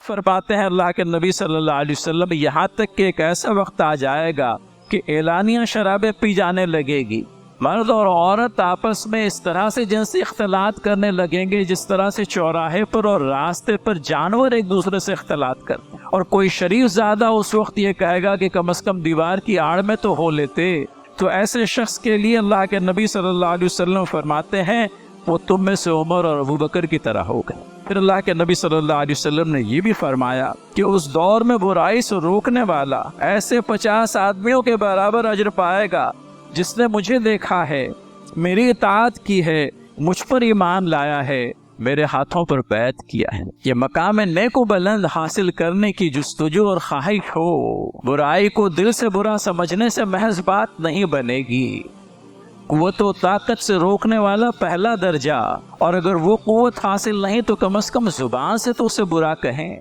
فرماتے ہیں اللہ کے نبی صلی اللہ علیہ وسلم، یہاں تک کہ ایک ایسا وقت آ جائے گا کہ اعلانیہ شرابیں پی جانے لگے گی، مرد اور عورت آپس میں اس طرح سے جنسی اختلاط کرنے لگیں گے جس طرح سے چوراہے پر اور راستے پر جانور ایک دوسرے سے اختلاط کرتے ہیں، اور کوئی شریف زادہ اس وقت یہ کہے گا کہ کم از کم دیوار کی آڑ میں تو ہو لیتے۔ تو ایسے شخص کے لیے اللہ کے نبی صلی اللہ علیہ وسلم فرماتے ہیں وہ تم میں سے عمر اور ابوبکر کی طرح ہوگا۔ پھر اللہ کے نبی صلی اللہ علیہ وسلم نے یہ بھی فرمایا کہ اس دور میں برائی سے روکنے والا ایسے 50 آدمیوں کے برابر اجر پائے گا جس نے مجھے دیکھا ہے، میری اطاعت کی ہے، مجھ پر ایمان لایا ہے، میرے ہاتھوں پر بیعت کیا ہے۔ یہ مقام نیک و بلند حاصل کرنے کی جستجو اور خواہش ہو، برائی کو دل سے برا سمجھنے سے محض بات نہیں بنے گی۔ قوت و طاقت سے روکنے والا پہلا درجہ، اور اگر وہ قوت حاصل نہیں تو کم از کم زبان سے تو اسے برا کہیں۔